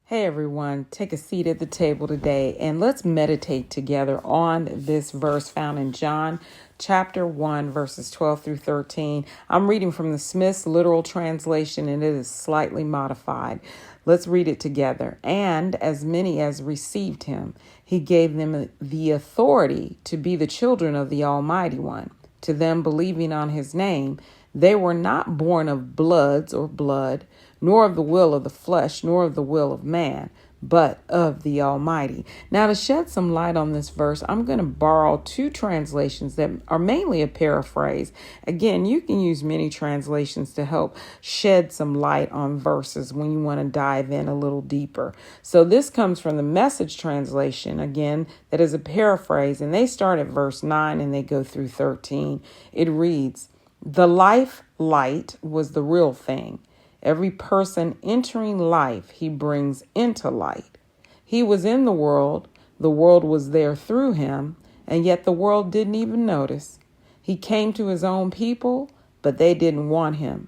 Hey everyone, take a seat at the table today and let's meditate together on this verse found in John chapter 1, verses 12 through 13. I'm reading from the Smith's literal translation and it is slightly modified. Let's read it together. And as many as received him, he gave them the authority to be the children of the Almighty One. To them believing on his name, they were not born of bloods or blood, nor of the will of the flesh, nor of the will of man, but of the Almighty. Now, to shed some light on this verse, I'm going to borrow two translations that are mainly a paraphrase. Again, you can use many translations to help shed some light on verses when you want to dive in a little deeper. So this comes from the Message translation, again, that is a paraphrase, and they start at verse 9 and they go through 13. It reads, "The life light was the real thing. Every person entering life, he brings into light. He was in the world was there through him, and yet the world didn't even notice. He came to his own people, but they didn't want him.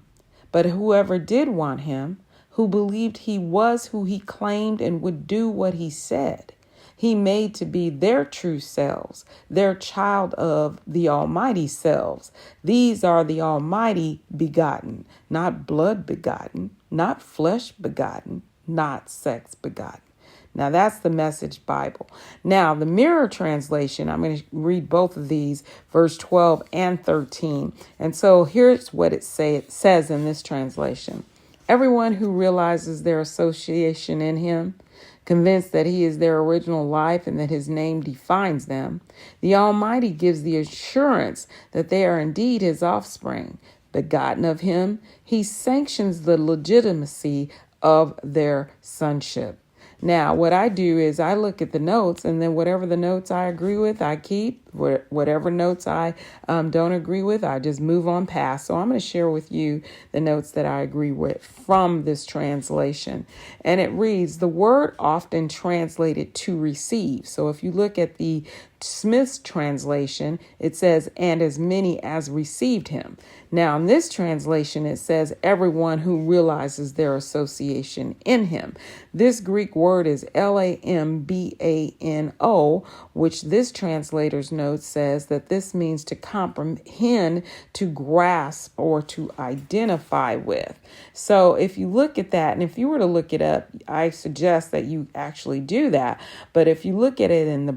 But whoever did want him, who believed he was who he claimed and would do what he said, he made to be their true selves, their child of the Almighty selves. These are the Almighty begotten, not blood begotten, not flesh begotten, not sex begotten." Now that's the Message Bible. Now the Mirror translation, I'm going to read both of these, verse 12 and 13. And so here's what it says in this translation. "Everyone who realizes their association in him, convinced that he is their original life and that his name defines them, the Almighty gives the assurance that they are indeed his offspring. Begotten of him, he sanctions the legitimacy of their sonship." Now, what I do is I look at the notes, and then whatever the notes I agree with, I keep. Whatever notes I don't agree with, I just move on past. So I'm going to share with you the notes that I agree with from this translation. And it reads, the word often translated to receive. So if you look at the Smith's translation, it says, "and as many as received him." Now, in this translation, it says, "everyone who realizes their association in him." This Greek word is lambano, which this translator's note says that this means to comprehend, to grasp, or to identify with. So if you look at that, and if you were to look it up, I suggest that you actually do that. But if you look at it in the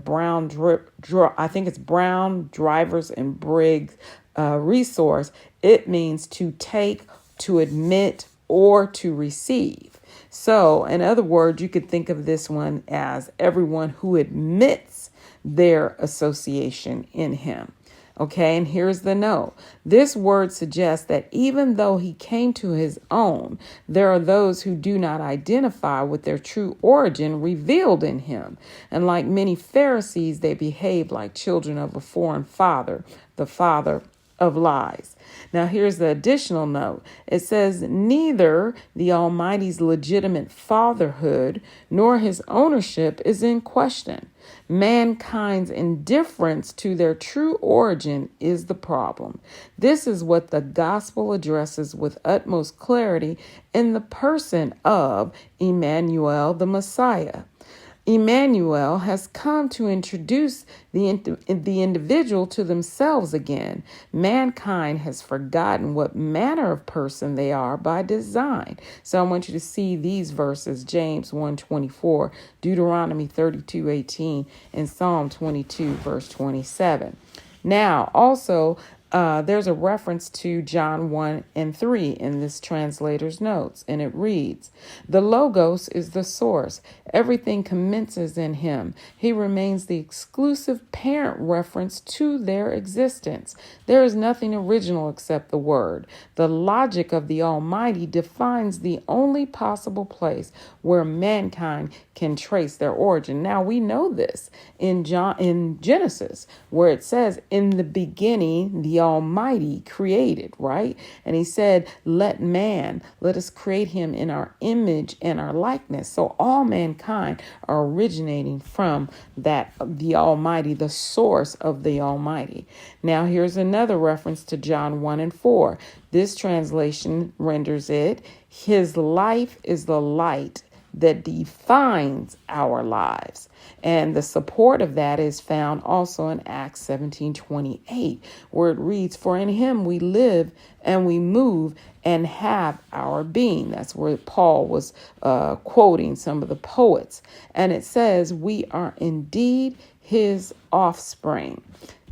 I think it's Brown, Drivers, and Briggs resource, it means to take, to admit, or to receive. So, in other words, you could think of this one as everyone who admits their association in him. Okay, and here's the note. This word suggests that even though he came to his own, there are those who do not identify with their true origin revealed in him. And like many Pharisees, they behave like children of a foreign father, the father of lies. Now, here's the additional note. It says, neither the Almighty's legitimate fatherhood nor his ownership is in question. Mankind's indifference to their true origin is the problem. This is what the gospel addresses with utmost clarity in the person of Emmanuel, the Messiah. Emmanuel has come to introduce the individual to themselves again. Mankind has forgotten what manner of person they are by design. So I want you to see these verses, James 1:24, Deuteronomy 32:18, and Psalm 22, verse 27. Now, also, there's a reference to John 1:3 in this translator's notes, and it reads, "The Logos is the source. Everything commences in him. He remains the exclusive parent reference to their existence. There is nothing original except the Word. The logic of the Almighty defines the only possible place where mankind can trace their origin." Now, we know this in Genesis, where it says, "In the beginning, the Almighty created," right? And he said, let us create him in our image and our likeness. So all mankind are originating from the Almighty, the source of the Almighty. Now, here's another reference to John 1:4. This translation renders it, "His life is the light that defines our lives. And the support of that is found also in Acts 17:28, where it reads, "For in him we live and we move and have our being." That's where Paul was quoting some of the poets. And it says, "We are indeed his offspring."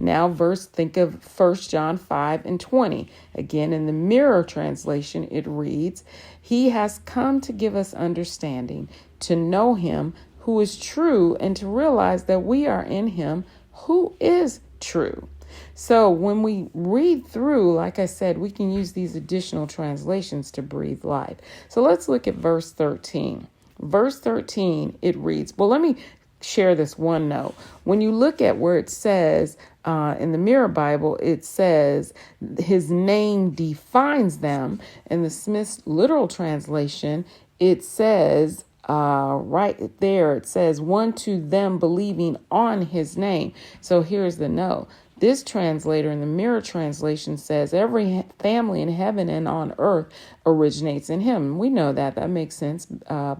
Now, think of 1 John 5:20. Again, in the Mirror translation, it reads, "He has come to give us understanding, to know him who is true, and to realize that we are in him who is true." So when we read through, like I said, we can use these additional translations to breathe life. So let's look at verse 13. Verse 13, it reads, well, let me share this one note. When you look at where it says in the Mirror Bible, it says his name defines them. In the Smith's literal translation, it says right there, it says one to them believing on his name. So here's the note. This translator in the Mirror translation says every family in heaven and on earth originates in him. We know that. That makes sense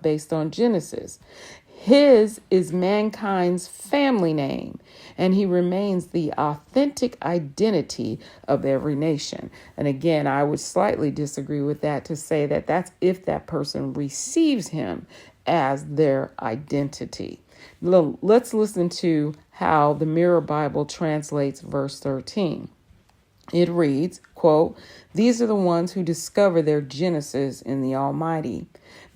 based on Genesis. His is mankind's family name, and he remains the authentic identity of every nation. And again, I would slightly disagree with that to say that that's if that person receives him as their identity. Let's listen to how the Mirror Bible translates verse 13. It reads, quote, "These are the ones who discover their genesis in the Almighty,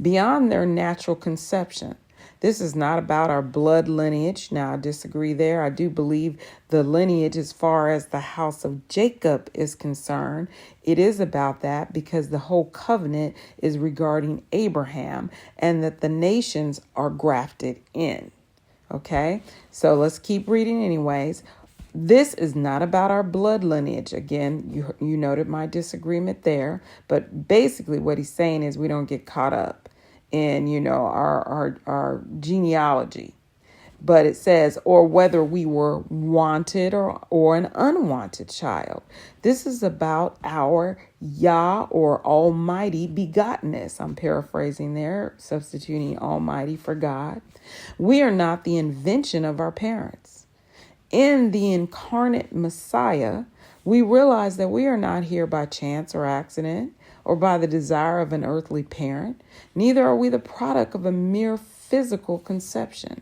beyond their natural conception. This is not about our blood lineage." Now, I disagree there. I do believe the lineage as far as the house of Jacob is concerned, it is about that because the whole covenant is regarding Abraham and that the nations are grafted in. Okay, so let's keep reading anyways. This is not about our blood lineage. Again, you noted my disagreement there, but basically what he's saying is we don't get caught up in, our genealogy. But it says, or whether we were wanted or an unwanted child. This is about our Yah or Almighty begottenness. I'm paraphrasing there, substituting Almighty for God. We are not the invention of our parents. In the incarnate Messiah, we realize that we are not here by chance or accident or by the desire of an earthly parent. Neither are we the product of a mere physical conception.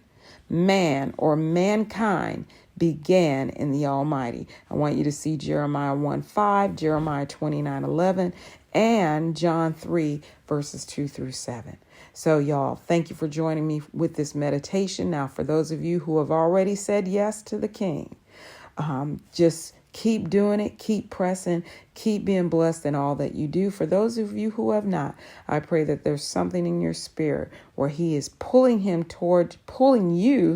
Man or mankind began in the Almighty. I want you to see Jeremiah 1:5, Jeremiah 29:11, and John 3, verses 2 through 7. So y'all, thank you for joining me with this meditation. Now, for those of you who have already said yes to the King, just keep doing it, keep pressing, keep being blessed in all that you do. For those of you who have not, I pray that there's something in your spirit where he is pulling you,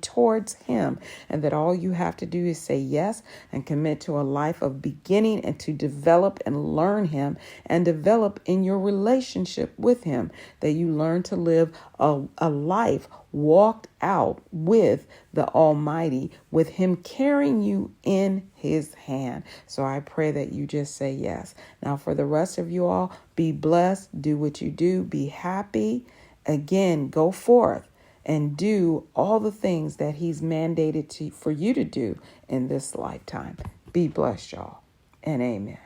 towards him, and that all you have to do is say yes and commit to a life of beginning and to develop and learn him and develop in your relationship with him, that you learn to live a life walked out with the Almighty, with him carrying you in his hand. So I pray that you just say yes. Now, for the rest of you all, be blessed, do what you do, be happy. Again, go forth and do all the things that he's mandated for you to do in this lifetime. Be blessed, y'all, and amen.